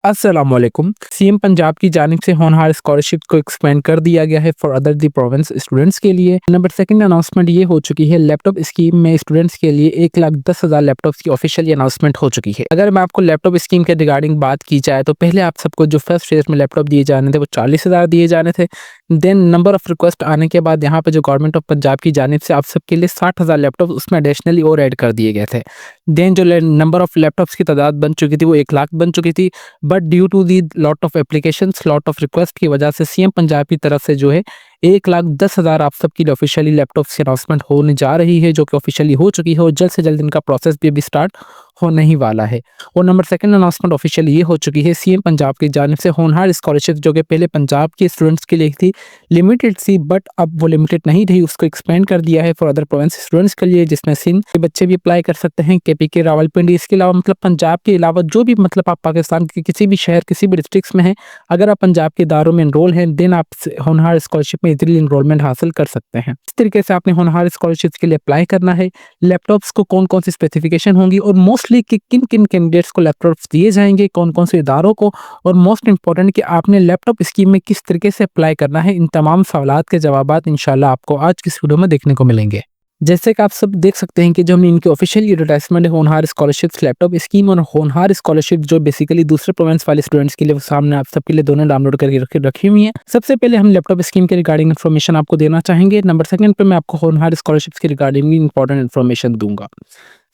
अस्सलामुअलैकुम। सीएम पंजाब की जानिब से होनहार स्कॉलरशिप को एक्सपेंड कर दिया गया है for other the province students के लिए। नंबर सेकंड अनाउंसमेंट ये हो चुकी है, लैपटॉप स्कीम में स्टूडेंट्स के लिए 1,10,000 लैपटॉप्स की ऑफिशियली अनाउंसमेंट हो चुकी है। अगर मैं आपको लैपटॉप स्कीम के रिगार्डिंग बात की जाए तो पहले आप सबको जो फर्स्ट फेज में लैपटॉप दिए जाने थे वो 40,000 दिए जाने थे। देन नंबर ऑफ रिक्वेस्ट आने के बाद यहाँ पे जो गवर्नमेंट ऑफ पंजाब की जानिब से आप सबके लिए 60,000 लैपटॉप उसमें एडिशनली और ऐड कर दिए गए थे। देन जो नंबर ऑफ लैपटॉप्स की तादाद बन चुकी थी वो 1,00,000 बन चुकी थी। But due to the lot of applications, lot of request की वजह से सीएम पंजाब की तरफ से जो है 1,10,000 आप सबके लिए ऑफिशियली लैपटॉप्स की अनाउंसमेंट होने जा रही है, जो कि ऑफिशियली हो चुकी है और जल्द से जल्द इनका प्रोसेस भी अभी स्टार्ट होने ही वाला है। और नंबर सेकंड अनाउंसमेंट ऑफिशियली ये हो चुकी है, सीएम पंजाब की जानिब से होनहार स्कॉलरशिप जो कि पहले पंजाब के स्टूडेंट्स के लिए थी, लिमिटेड सी, बट अब वो लिमिटेड नहीं रही, उसको एक्सपेंड कर दिया है फॉर अदर प्रोविंस स्टूडेंट्स के लिए, जिसमें सिंध के बच्चे भी अप्लाई कर सकते हैं, केपीके, रावलपिंडी। इसके अलावा मतलब पंजाब के अलावा जो भी मतलब आप पाकिस्तान के किसी भी शहर, किसी भी डिस्ट्रिक्ट्स में हैं, अगर आप पंजाब के इदारों में एनरोल हैं, देन आप होनहार स्कॉलरशिप में इजीली एनरोलमेंट हासिल कर सकते हैं। इस तरीके से आपने होनहार स्कॉलरशिप के लिए अप्लाई करना है। लैपटॉप्स को कौन कौन सी स्पेसिफिकेशन होंगी और मोस्टली कि किन किन कैंडिडेट्स को लैपटॉप्स दिए जाएंगे, कौन कौन से इदारों को, और मोस्ट इंपॉर्टेंट कि आपने लैपटॉप स्कीम में किस तरीके से अप्लाई करना है, इन तमाम सवालात के जवाबात इंशाल्लाह आपको आज की इस वीडियो में देखने को मिलेंगे। जैसे कि आप सब देख सकते हैं कि जो हमने इनकी ऑफिशियल एडवर्टाइजमेंट है होनहार स्कॉलरशिप्स लैपटॉप स्कीम और होनहार स्कॉलरशिप जो बेसिकली दूसरे प्रोविंस वाले स्टूडेंट्स के लिए, वो सामने आप सबके लिए दोनों डाउनलोड करके रखी हुई हैं। सबसे पहले हम लैपटॉप स्कीम के रिगार्डिंग इन्फॉर्मेशन आपको देना चाहेंगे। नंबर सेकंड पे मैं आपको होनहार स्कॉलरशिप्स के रिगार्डिंग भी इंपॉर्टेंट इन्फॉर्मेशन दूंगा।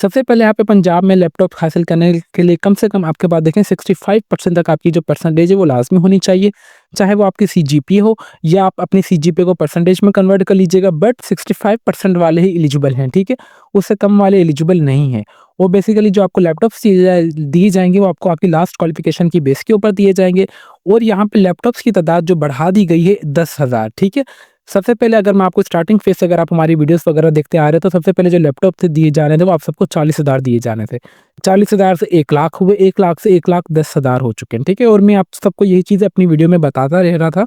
सबसे पहले यहाँ पे पंजाब में लैपटॉप हासिल करने के लिए कम से कम आपके पास देखें 65% तक आपकी जो परसेंटेज है वो लाजमी होनी चाहिए, चाहे वो आपकी सीजीपीए हो या आप अपनी सीजीपीए को परसेंटेज में कन्वर्ट कर लीजिएगा। बट 65% वाले ही एलिजिबल हैं, ठीक है, उससे कम वाले एलिजिबल नहीं है। वो बेसिकली जो आपको लैपटॉप्स दिए जाएंगे वो आपको आपकी लास्ट क्वालिफिकेशन की बेस के ऊपर दिए जाएंगे। और यहाँ पे लैपटॉप्स की तादाद जो बढ़ा दी गई है 10,000, ठीक है। सबसे पहले अगर मैं आपको स्टार्टिंग फेज से, अगर आप हमारी वीडियोस वगैरह देखते आ रहे हो, तो सबसे पहले जो लैपटॉप थे दिए जाने थे वो आप सबको 40,000 दिए जाने थे। 40,000 से 1,00,000 हुए, 1,00,000 से 1,10,000 हो चुके हैं, ठीक है। और मैं आप सबको यही चीज़ें अपनी वीडियो में बताता रह रहा था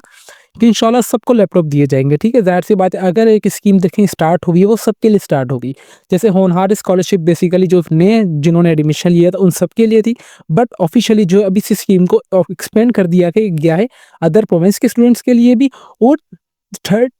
कि इंशाल्लाह सबको लैपटॉप दिए जाएंगे, ठीक है। ज़ाहिर सी बात है, अगर एक स्कीम देखें स्टार्ट हुई है वो सबके लिए स्टार्ट होगी। जैसे होनहार स्कॉलरशिप बेसिकली जो नए जिन्होंने एडमिशन लिया था उन सबके लिए थी, बट ऑफिशियली जो अभी इस स्कीम को एक्सपेंड कर दिया गया है अदर प्रोविंस के स्टूडेंट्स के लिए भी। और थर्ड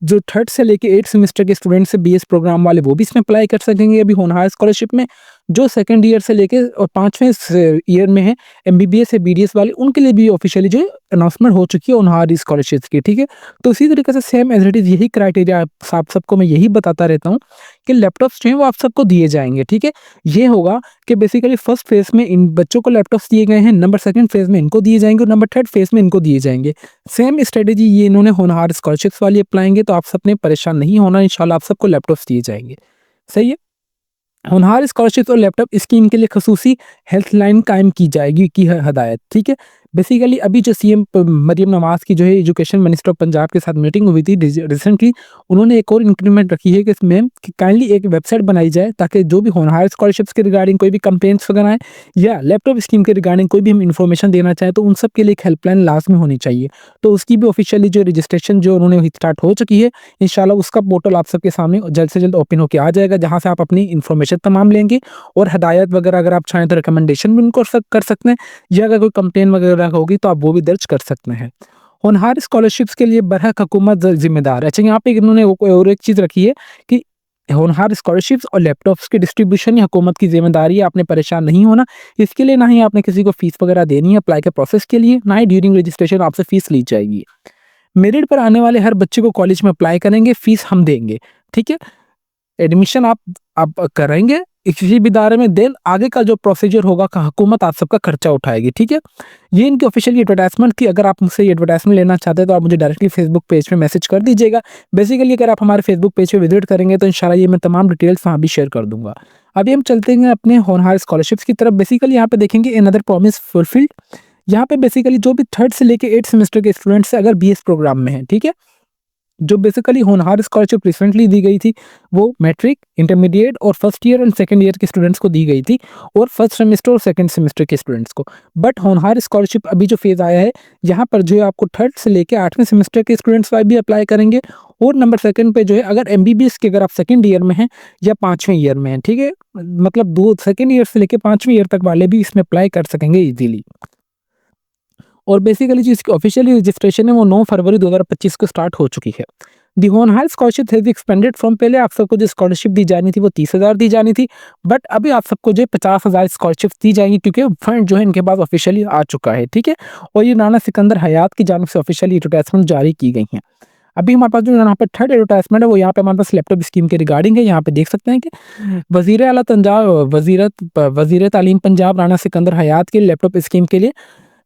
जो थर्ड से लेके 8 सेमेस्टर के स्टूडेंट्स है बीएस प्रोग्राम वाले, वो भी इसमें अप्लाई कर सकेंगे अभी होनहार स्कॉलरशिप में। जो सेकंड ईयर से लेके और 5वें ईयर में है एमबीबीएस है बीडीएस वाले, उनके लिए भी ऑफिशियली जो अनाउंसमेंट हो चुकी है होनहार स्कॉलरशिप की, ठीक है। तो इसी तरीके से सेम एज इट इज यही क्राइटेरिया आप सबको मैं यही बताता रहता हूँ कि लैपटॉप्स जो है वो आप सबको दिए जाएंगे, ठीक है। ये होगा कि बेसिकली फर्स्ट फेज में इन बच्चों को लैपटॉप्स दिए गए हैं, नंबर सेकंड फेज में इनको दिए जाएंगे और नंबर थर्ड फेज में इनको दिए जाएंगे। सेम स्ट्रेटेजी ये इन्होंने होनहार स्कॉलरशिप्स वाली अपनाएंगे, तो आप सबने परेशान नहीं होना, इंशाल्लाह आप सबको लैपटॉप्स दिए जाएंगे। सही है। होनहार स्कॉलरशिप और लैपटॉप स्कीम के लिए खसूसी हेल्थ लाइन कायम की जाएगी की है हदायत, ठीक है। बेसिकली अभी जो सीएम मरियम नवाज की जो है एजुकेशन मिनिस्टर ऑफ पंजाब के साथ मीटिंग हुई थी रिसेंटली, उन्होंने एक और इंक्रीमेंट रखी है कि इसमें काइंडली एक वेबसाइट बनाई जाए ताकि जो भी होनहार स्कॉलरशिप्स के रिगार्डिंग कोई भी कंप्लेंट्स वगैरह आए या लैपटॉप स्कीम के रिगार्डिंग कोई भी हम इन्फॉर्मेशन देना चाहें तो उन सब के लिए एक हेल्पलाइन लाजमी होनी चाहिए। तो उसकी भी ऑफिशियली जो रजिस्ट्रेशन जो उन्होंने स्टार्ट हो चुकी है, इंशाल्लाह उसका पोर्टल आप सबके सामने जल्द से जल्द ओपन होकर आ जाएगा, जहाँ से आप अपनी इन्फॉर्मेशन तमाम लेंगे और हदायत वगैरह अगर आप चाहें तो रिकमेंडेशन भी उनको कर सकते हैं, या अगर कोई कंप्लेन वगैरह होगी तो आप वो भी दर्ज कर सकते हैं। होनहार स्कॉलरशिप्स के लिए बरहक हुकूमत जिम्मेदार है। अच्छा, यहाँ पे इन्होंने और एक चीज़ रखी है कि होनहार स्कॉलरशिप्स और लैपटॉप्स की डिस्ट्रीब्यूशन हुकूमत की जिम्मेदारी है, आपने परेशान नहीं होना इसके लिए। ना ही आपने किसी को फीस वगैरह देनी है अप्लाई के प्रोसेस के लिए, ना ही ड्यूरिंग रजिस्ट्रेशन आपसे फीस ली जाएगी। मेरिट पर आने वाले हर बच्चे को कॉलेज में अप्लाई करेंगे, फीस हम देंगे, ठीक है। एडमिशन आप करेंगे किसी भी इदारे में, देन आगे का जो प्रोसीजर होगा का हुकूमत आप सबका खर्चा उठाएगी, ठीक है। ये इनकी ऑफिशियल एडवर्टाइजमेंट थी। अगर आप मुझसे एडवर्टाइजमेंट लेना चाहते हैं तो आप मुझे डायरेक्टली फेसबुक पेज पे मैसेज कर दीजिएगा। बेसिकली अगर आप हमारे फेसबुक पेज पे विजिट करेंगे तो इंशाल्लाह ये मैं तमाम डिटेल्स वहाँ भी शेयर कर दूंगा। अभी हम चलते हैं अपने होनहार स्कॉलरशिप्स की तरफ। बेसिकली यहाँ पे देखेंगे अनदर प्रॉमिस फुलफिल्ड। यहाँ पे बेसिकली जो भी थर्ड से लेके 8 सेमेस्टर के स्टूडेंट्स अगर बीएस प्रोग्राम में है, ठीक है, जो बेसिकली होनहार स्कॉलरशिप रिसेंटली दी गई थी वो मैट्रिक, इंटरमीडिएट और first year and second year के स्टूडेंट्स को दी गई थी, और फर्स्ट सेमेस्टर और सेकंड सेमेस्टर के स्टूडेंट्स को। बट होनहार स्कॉलरशिप अभी जो फेज आया है यहाँ पर जो है आपको थर्ड से लेके 8वें सेमेस्टर के स्टूडेंट्स भी अप्लाई करेंगे। और नंबर सेकंड पे जो है अगर एमबीबीएस के अगर आप सेकंड ईयर में हैं या 5वें ईयर में हैं, ठीक है, मतलब दो सेकंड ईयर से लेके 5वें ईयर तक वाले भी इसमें अप्लाई कर सकेंगे ईजीली। और बेसिकली जो इसकी ऑफिशियली रजिस्ट्रेशन है वो 9 फरवरी 2025 को स्टार्ट हो चुकी है। दी होनहार स्कॉलरशिप हैज एक्सपेंडेड फ्रॉम, पहले आप सबको जो स्कॉलरशिप दी जानी थी वो 30,000 दी जानी थी, बट अभी आप सबको जो 50,000 स्कॉलरशिप दी जाएंगी क्योंकि फंड जो है इनके पास ऑफिशियली आ चुका है, ठीक है। और ये राणा सिकंदर हयात की जानिब से ऑफिशियली एडवर्टाइजमेंट जारी की गई हैं। अभी हमारे पास जो यहाँ पे थर्ड एडवर्टाइजमेंट है वो यहाँ पे हमारे पास लैपटॉप स्कीम के रिगार्डिंग है। यहाँ पे देख सकते हैं कि वजीर आला पंजाब वजीर तालीम पंजाब राणा सिकंदर हयात के लैपटॉप स्कीम के लिए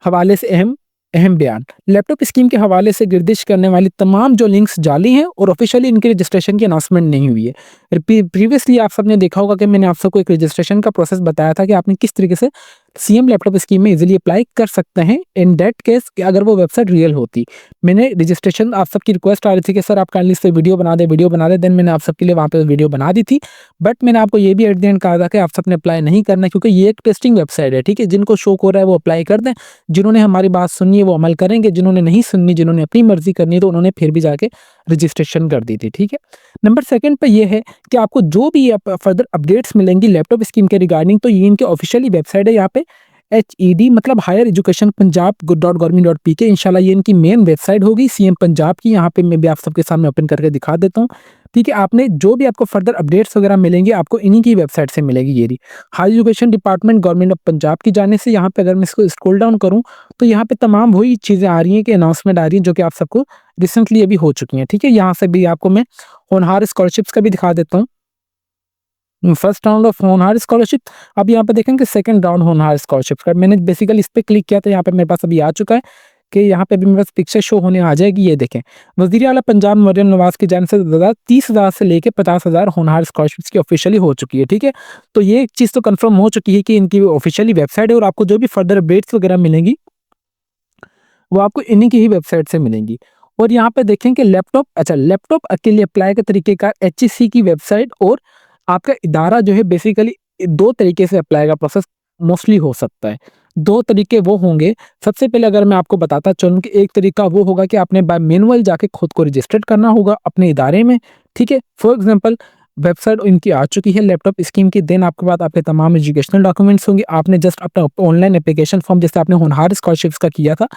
हवाले से अहम अहम बयान। लैपटॉप स्कीम के हवाले से गर्दिश करने वाली तमाम जो लिंक्स जाली हैं और ऑफिशियली इनके रजिस्ट्रेशन की अनाउंसमेंट नहीं हुई है। प्रीवियसली आप सबने देखा होगा कि मैंने आप सबको एक रजिस्ट्रेशन का प्रोसेस बताया था कि आपने किस तरीके से सीएम लैपटॉप स्कीम में इजीली अप्लाई कर सकते हैं इन दैट केस कि अगर वो वेबसाइट रियल होती। मैंने रजिस्ट्रेशन, आप सबकी रिक्वेस्ट आ रही थी कि सर आप काइंडली इस पे वीडियो बना दे, देन मैंने आप सबके लिए वहाँ पे वीडियो बना दी थी। बट मैंने आपको ये भी एट द एंड कहा था कि आप सबने अप्लाई नहीं करना क्योंकि ये एक टेस्टिंग वेबसाइट है, ठीक है। जिनको शौक हो रहा है वो अप्लाई कर दें, जिन्होंने हमारी बात सुननी है वो अमल करेंगे, जिन्होंने नहीं सुननी, जिन्होंने अपनी मर्जी करनी है तो उन्होंने फिर भी जाके रजिस्ट्रेशन कर दी थी, ठीक है। नंबर सेकंड पे ये है कि आपको जो भी फर्दर अपडेट्स मिलेंगी लैपटॉप स्कीम के रिगार्डिंग तो ये इनके ऑफिशियली वेबसाइट है, यहाँ पे HED मतलब हायर एजुकेशन पंजाब .gov.pk, इंशाल्लाह ये इनकी मेन वेबसाइट होगी सीएम पंजाब की। यहाँ पे मैं भी आप सबके सामने ओपन करके दिखा देता हूँ, ठीक है। आपने जो भी आपको फर्दर अपडेट्स वगैरह मिलेंगे आपको इन्हीं की वेबसाइट से मिलेगी। ये रही higher education department government of Punjab की जाने से। यहाँ पे अगर मैं इसको स्क्रॉल डाउन करूँ तो यहाँ पे तमाम वही चीज़ें आ रही हैं कि अनाउंसमेंट आ रही है जो कि आप सबको रिसेंटली अभी हो चुकी हैं, ठीक है। यहाँ से भी आपको मैं होनहार स्कॉलरशिप्स का भी दिखा देता हूँ। फर्स्ट राउंड ऑफ होनहार स्कॉलरशिप, अब यहाँ पे देखेंगे सेकंड राउंड होनहार स्कॉलरशिप का। मैंने बेसिकली इस पे क्लिक किया तो यहाँ पे मेरे पास अभी आ चुका है कि यहाँ पे भी मेरे पास पिक्चर शो होने आ जाएगी। ये देखें, वज़ीर आला पंजाब मरियम नवाज की जानिब से 30,000 से लेके 50,000 होनहार स्कॉलरशिप्स की ऑफिशियली हो चुकी है, ठीक है। तो ये एक चीज़ तो कंफर्म हो चुकी है कि इनकी ऑफिशियली वेबसाइट है और आपको जो भी फर्दर अपडेट्स वगैरह मिलेंगी वो आपको इन्हीं की ही वेबसाइट से मिलेंगी। और यहाँ पे देखें कि लैपटॉप के लिए अप्लाई का तरीकेकार HEC की वेबसाइट और आपका इदारा जो है बेसिकली 2 तरीके से अप्लाई का प्रोसेस मोस्टली हो सकता है। 2 तरीके वो होंगे, सबसे पहले अगर मैं आपको बताता चलूँ कि एक तरीका वो होगा कि आपने बाय मैनुअल जाके खुद को रजिस्टर्ड करना होगा अपने इदारे में, ठीक है। फॉर एग्जांपल वेबसाइट इनकी आ चुकी है लैपटॉप स्कीम की, देन आपके पास आपके तमाम एजुकेशनल डॉक्यूमेंट्स होंगे। आपने जस्ट अपना ऑनलाइन एप्लीकेशन फॉर्म जैसे आपने होनहार स्कॉलरशिप्स का किया था,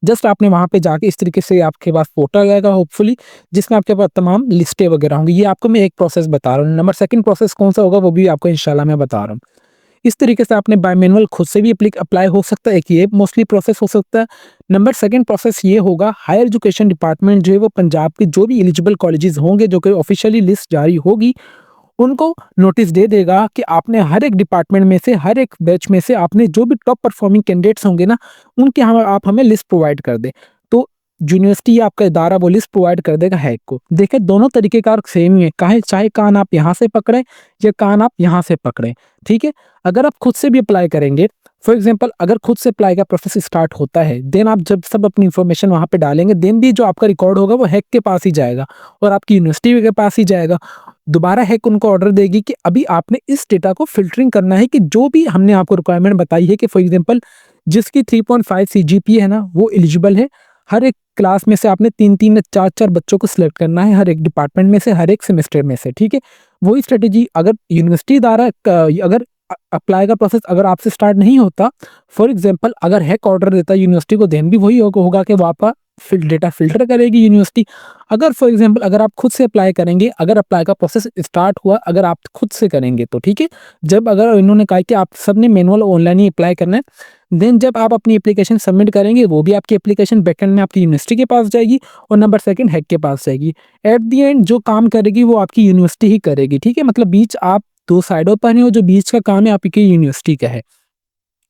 जस्ट आपने वहाँ पे जाके इस तरीके से आपके पास पोर्टल आएगा होपफुली, जिसमें आपके पास तमाम लिस्टें वगैरह होंगी। ये आपको मैं एक प्रोसेस बता रहा हूँ। नंबर सेकंड प्रोसेस कौन सा होगा वो भी आपको इंशाल्लाह मैं बता रहा हूँ। इस तरीके से आपने बाय मैनुअल खुद से भी अप्लाई हो सकता है, एक ये मोस्टली प्रोसेस हो सकता है। नंबर सेकंड प्रोसेस ये होगा, हायर एजुकेशन डिपार्टमेंट जो है वो पंजाब के जो भी एलिजिबल कॉलेजेस होंगे जो कि ऑफिशियली लिस्ट जारी होगी उनको नोटिस दे देगा कि आपने हर एक डिपार्टमेंट में से, हर एक बैच में से आपने जो भी टॉप परफॉर्मिंग कैंडिडेट्स होंगे ना उनके आप हमें लिस्ट प्रोवाइड कर दें। तो यूनिवर्सिटी या आपका इदारा वो लिस्ट प्रोवाइड कर देगा हैक को। देखिए दोनों तरीकेकार सेम ही है, चाहे कान आप यहाँ से पकड़ें या कान आप यहाँ से पकड़ें, ठीक है। अगर आप खुद से भी अप्लाई करेंगे, फॉर एग्जाम्पल अगर खुद से अप्लाई का प्रोसेस स्टार्ट होता है, देन आप जब सब अपनी इन्फॉर्मेशन वहाँ पे डालेंगे, देन भी जो आपका रिकॉर्ड होगा वो हैक के पास ही जाएगा और आपकी यूनिवर्सिटी के पास ही जाएगा। दोबारा हैक उनको ऑर्डर देगी कि अभी आपने इस डेटा को फिल्टरिंग करना है कि जो भी हमने आपको रिक्वायरमेंट बताई है कि फॉर एग्जांपल जिसकी 3.5 CGPA है ना वो एलिजिबल है। हर एक क्लास में से आपने 3-3 या 4-4 बच्चों को सिलेक्ट करना है, हर एक डिपार्टमेंट में से, हर एक सेमेस्टर में से, ठीक है। वही स्ट्रेटेजी अगर यूनिवर्सिटी द्वारा अगर अप्लाई का प्रोसेस अगर आपसे स्टार्ट नहीं होता, फॉर एग्जांपल अगर हैक ऑर्डर देता यूनिवर्सिटी को, देन भी वही होगा कि वो आपका डेटा फिल्टर करेगी यूनिवर्सिटी। अगर फॉर एग्जांपल अगर आप खुद से अप्लाई करेंगे, अगर अप्लाई का प्रोसेस स्टार्ट हुआ अगर आप खुद से करेंगे तो ठीक है। जब अगर इन्होंने कहा कि आप सबने मैनुअल ऑनलाइन ही अप्लाई करना है, देन जब आप अपनी एप्लीकेशन सबमिट करेंगे वो भी आपकी एप्लीकेशन बैकएंड में आपकी यूनिवर्सिटी के पास जाएगी और नंबर सेकंड हैक के पास जाएगी। एट दी एंड जो काम करेगी वो आपकी यूनिवर्सिटी ही करेगी, ठीक है। मतलब बीच आप 2 साइडों पर हैं और जो बीच का काम है आपकी यूनिवर्सिटी का है,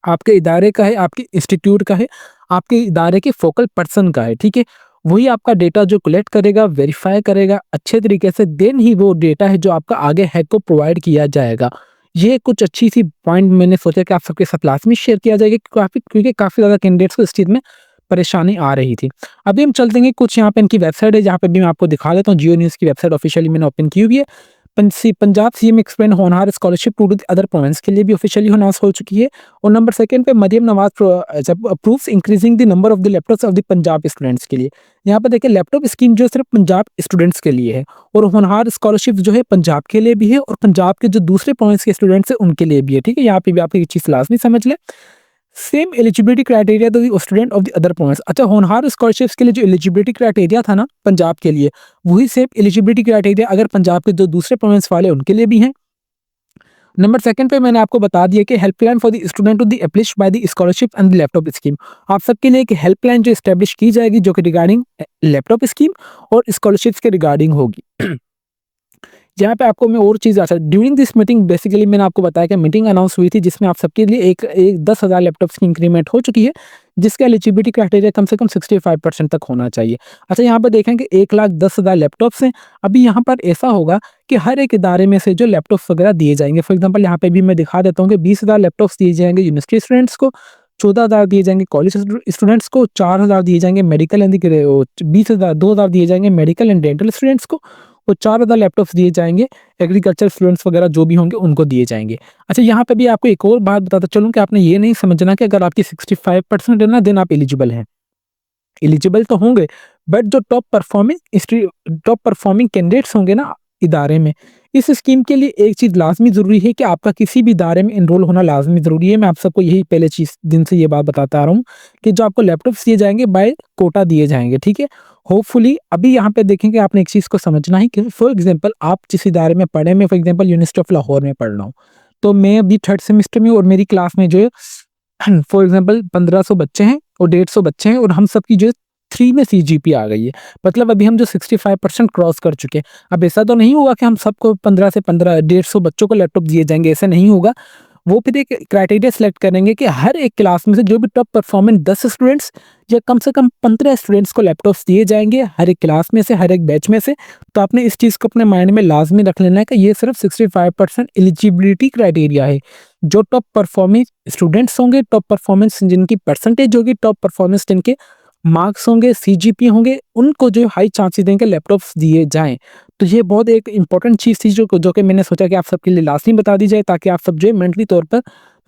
आपके इदारे का है, आपके इंस्टीट्यूट का है, आपके इदारे के फोकल पर्सन का है, ठीक है। वही आपका डेटा जो कलेक्ट करेगा, वेरीफाई करेगा अच्छे तरीके से, देन ही वो डेटा है जो आपका आगे हैक को प्रोवाइड किया जाएगा। ये कुछ अच्छी सी पॉइंट मैंने सोचा कि आप सबके साथ लाजमी शेयर किया जाएगा क्योंकि काफ़ी ज़्यादा कैंडिडेट्स को इस चीज़ में परेशानी आ रही थी। अभी हम चलते हैं कुछ यहाँ पे इनकी वेबसाइट है जहाँ पे भी मैं आपको दिखा देता हूँ। जियो न्यूज़ की वेबसाइट ऑफिशियली मैंने ओपन की हुई है। पंजाब सीएम एक्सपेंड होनहार स्कॉलरशिप टू अदर प्रोविंस के लिए भी ऑफिशियली अनाउंस हो चुकी है। और नंबर सेकंड पे मरियम नवाज जब approves increasing the number of the laptops of the Punjab students के लिए। यहाँ पर देखिए लैपटॉप स्कीम जो सिर्फ पंजाब स्टूडेंट्स के लिए है और होनहार स्कॉलरशिप जो है पंजाब के लिए भी है और पंजाब के जो दूसरे प्रोविंस के स्टूडेंट्स हैं उनके लिए भी है, ठीक है। यहाँ पे भी आप एक चीज़ लाजमी समझ लें। Same eligibility criteria to the student of the other province. अच्छा, होनहार स्कॉलरशिप्स के लिए जो एलिजिबिलिटी क्राइटेरिया था ना पंजाब के लिए, वही सेम एलिजिबिलिटी क्राइटेरिया अगर पंजाब के जो दूसरे प्रोविंस वाले उनके लिए भी हैं। नंबर सेकंड पे मैंने आपको बता दिया कि helpline for the student to the apply by the scholarship and the laptop scheme. आप सबके लिए एक हेल्पलाइन जो एस्टेब्लिश की जाएगी जो कि रिगार्डिंग लैपटॉप स्कीम और स्कॉलरशिप्स के रिगार्डिंग होगी। जहाँ पे आपको मैं और चीज़ अच्छा, ड्यूरिंग दिस मीटिंग बेसिकली मैंने आपको बताया कि मीटिंग अनाउंस हुई थी जिसमें आप सबके लिए एक 10,000 लैपटॉप्स की इंक्रीमेंट हो चुकी है, जिसका एलिजिबिलिटी क्राइटेरिया कम से कम 65% तक होना चाहिए। अच्छा, यहाँ पर देखें कि 1,10,000 लैपटॉप्स हैं। अभी यहाँ पर ऐसा होगा कि हर एक इदारे में से जो लैपटॉप्स वगैरह दिए जाएंगे, फॉर एग्जाम्पल यहाँ पे भी मैं दिखा देता हूँ कि 20,000 लैपटॉप्स दिए जाएंगे यूनिवर्सिटी स्टूडेंट्स को, 14,000 दिए जाएंगे कॉलेज स्टूडेंट्स को, 4,000 दिए जाएंगे मेडिकल एंड 20,000 2,000 दिए जाएंगे मेडिकल एंड डेंटल स्टूडेंट्स को, और 4,000 लैपटॉप्स दिए जाएंगे एग्रीकल्चर स्टूडेंट्स वगैरह जो भी होंगे उनको दिए जाएंगे। अच्छा, यहाँ पे भी आपको एक और बात बताता चलूँ कि आपने ये नहीं समझना कि अगर आपकी 65% है ना देन आप एलिजिबल हैं। एलिजिबल तो होंगे, बट जो टॉप परफॉर्मिंग कैंडिडेट्स होंगे ना इदारे में, इस स्कीम के लिए एक चीज़ लाजमी ज़रूरी है कि आपका किसी भी इदारे में एनरोल होना लाजमी ज़रूरी है। मैं आप सबको यही पहले चीज़ दिन से ये बात बताता आ रहा हूँ कि जो आपको लैपटॉप्स दिए जाएंगे बाय कोटा दिए जाएंगे, ठीक है। होपफुली अभी यहाँ पे देखेंगे आपने एक चीज़ को समझना है कि फॉर एग्जाम्पल आप जिस इदारे में पढ़े, मैं for example university of Lahore में पढ़ रहा हूँ, तो मैं अभी 3rd सेमेस्टर में, और मेरी क्लास में जो है फॉर एग्जाम्पल 1500 बच्चे हैं और 150 बच्चे हैं, और हम सबकी जो 3 में सीजीपी आ गई है, मतलब अभी हम जो 65% क्रॉस कर चुके हैं। अब ऐसा तो नहीं होगा कि हम सबको 15 से 150 बच्चों को लैपटॉप दिए जाएंगे, ऐसा नहीं होगा। वो फिर एक क्राइटेरिया सेलेक्ट करेंगे कि हर एक क्लास में से जो भी टॉप परफॉर्मेंस 10 स्टूडेंट्स या कम से कम 15 स्टूडेंट्स को लैपटॉप्स दिए जाएंगे हर एक क्लास में से, हर एक बैच में से। तो आपने इस चीज़ को अपने माइंड में लाजमी रख लेना है कि ये सिर्फ 65% एलिजिबिलिटी क्राइटेरिया है। जो टॉप परफॉर्मिंग स्टूडेंट्स होंगे, टॉप परफॉर्मेंस जिनकी परसेंटेज होगी, टॉप परफॉर्मेंस जिनके मार्क्स होंगे, सीजीपी होंगे, उनको जो हाई चांसेस देंगे लैपटॉप्स दिए जाएँ। तो ये बहुत एक इंपॉर्टेंट चीज़ थी जो कि मैंने सोचा कि आप सबके लिए लाज़मी बता दी जाए, ताकि आप सब जो है मेंटली तौर पर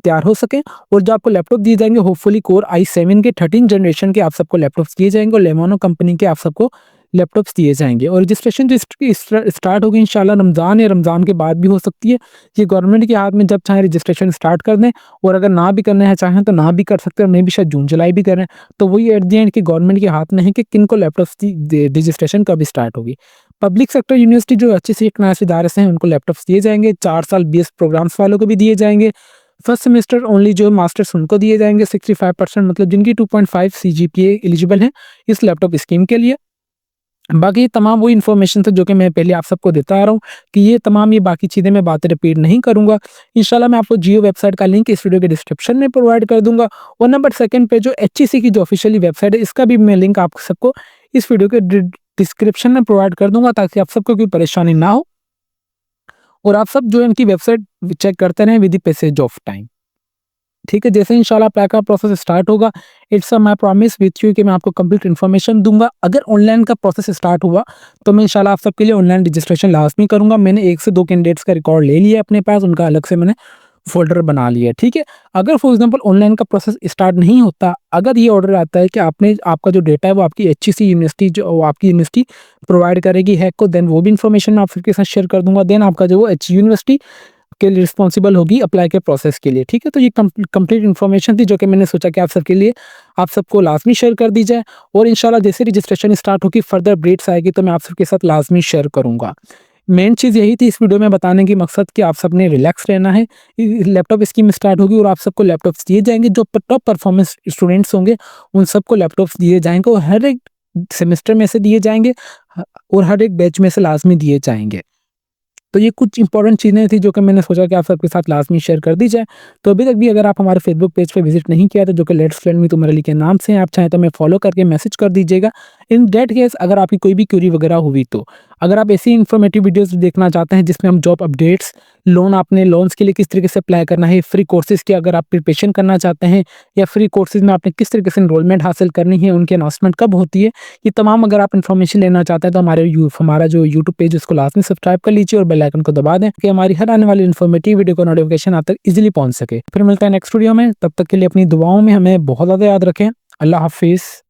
तैयार हो सकें। और जो आपको लैपटॉप दिए जाएंगे होपफुली कोर i7 के 13 जनरेशन के आप सबको लैपटॉप्स दिए जाएंगे, और लेनोवो कंपनी के आप सबको लैपटॉप्स दिए जाएंगे। और रजिस्ट्रेशन जो इसकी स्टार्ट होगी इंशाल्लाह रमज़ान या रमज़ान के बाद भी हो सकती है। ये गवर्नमेंट के हाथ में, जब चाहे रजिस्ट्रेशन स्टार्ट कर दें, और अगर ना भी करना है चाहें तो ना भी कर सकते हैं, और मे भी शायद जून जुलाई भी करें। तो वही एट द एंड की गवर्नमेंट के हाथ में है कि किनको लैपटॉप्स की रजिस्ट्रेशन कब स्टार्ट होगी। पब्लिक सेक्टर यूनिवर्सिटी जो अच्छे से क्लास इदारे से हैं उनको लैपटॉप्स दिए जाएंगे, 4 साल बीएस प्रोग्राम्स वालों को भी दिए जाएंगे। फर्स्ट सेमेस्टर ओनली जो मास्टर्स उनको दिए जाएंगे 65%, मतलब जिनकी 2.5 सीजीपीए एलिजिबल हैं इस लैपटॉप स्कीम के लिए। बाकी तमाम वो इन्फॉर्मेशन था जो कि मैं पहले आप सबको देता आ रहा हूँ कि ये बाकी चीज़ें मैं बातें रिपीट नहीं करूँगा। इंशाल्लाह मैं आपको जियो वेबसाइट का लिंक इस वीडियो के डिस्क्रिप्शन में प्रोवाइड कर दूंगा, और नंबर सेकंड पे जो एचईसी की जो ऑफिशियली वेबसाइट है इसका भी मैं लिंक आप सबको इस वीडियो के डिस्क्रिप्शन में प्रोवाइड कर दूंगा, ताकि आप सबको कोई परेशानी ना हो, और आप सब जो है इनकी वेबसाइट चेक करते रहें with the passage of time. ठीक है, जैसे इंशाल्लाह अप्लाई का प्रोसेस स्टार्ट होगा, it's my promise with you कि मैं आपको कंप्लीट इन्फॉर्मेशन दूंगा। अगर ऑनलाइन का प्रोसेस स्टार्ट हुआ तो मैं इंशाल्लाह आप सबके लिए ऑनलाइन रजिस्ट्रेशन लाजमी करूंगा। मैंने 1 से 2 कैंडिडेट्स का रिकॉर्ड ले लिया अपने पास, उनका अलग से मैंने फ़ोल्डर बना लिया है, ठीक है। अगर फॉर एग्जांपल ऑनलाइन का प्रोसेस स्टार्ट नहीं होता, अगर ये ऑर्डर आता है कि आपका जो डेटा है वो आपकी एचईसी यूनिवर्सिटी जो आपकी यूनिवर्सिटी प्रोवाइड करेगी हैक को, देन वो भी इन्फॉर्मेशन मैं आप सबके साथ शेयर कर दूंगा। देन आपका जो वो यूनिवर्सिटी के लिए रिस्पॉन्सिबल होगी अप्लाई के प्रोसेस के लिए, ठीक है। तो ये कंप्लीट इन्फॉर्मेशन थी जो कि मैंने सोचा कि आप सबके लिए आप सबको लाजमी शेयर कर दी जाए, और इंशाल्लाह जैसे रजिस्ट्रेशन स्टार्ट होगी फर्दर अपडेट्स आएगी तो मैं आप सबके साथ लाजमी शेयर करूँगा। मेन चीज़ यही थी इस वीडियो में बताने की मकसद कि आप सबने रिलैक्स रहना है। लैपटॉप स्कीम स्टार्ट होगी और आप सबको लैपटॉप्स दिए जाएंगे। जो टॉप परफॉर्मेंस स्टूडेंट्स होंगे उन सबको लैपटॉप्स दिए जाएंगे, और हर एक सेमेस्टर में से दिए जाएंगे, और हर एक बैच में से लाजमी दिए जाएंगे। तो ये कुछ इंपॉर्टेंट चीज़ें थी जो कि मैंने सोचा कि आप सबके साथ लाजमी शेयर कर दी जाए। तो अभी तक भी अगर आप हमारे फेसबुक पेज पे विजिट नहीं किया तो जो कि let's learn with Umar Ali के नाम से हैं, आप चाहें तो मैं फॉलो करके मैसेज कर दीजिएगा। इन दैट केस अगर आपकी कोई भी क्वेरी वगैरह हुई तो, अगर आप ऐसी इन्फॉर्मेटिव वीडियोस देखना चाहते हैं जिसमें हम जॉब अपडेट्स, आपने लोन्स के लिए किस तरीके से अप्लाई करना है, फ्री कोर्सेज की अगर आप प्रिपरेशन करना चाहते हैं, या फ्री कोर्सेज में आपने किस तरीके से एनरोलमेंट हासिल करनी है, उनकी अनाउंसमेंट कब होती है, ये तमाम अगर आप इन्फॉर्मेशन लेना चाहते हैं तो हमारा जो यूट्यूब पेज उसको लाजमी सब्सक्राइब कर लीजिए और बेल आइकन को दबा दें कि हमारी हर आने वाली इन्फॉर्मेटिव वीडियो को नोटिफिकेशन आप तक इजीली पहुंच सके। फिर मिलता है नेक्स्ट वीडियो में, तब तक के लिए अपनी दुआओं में हमें बहुत ज़्यादा याद रखें। अल्लाह हाफिज़।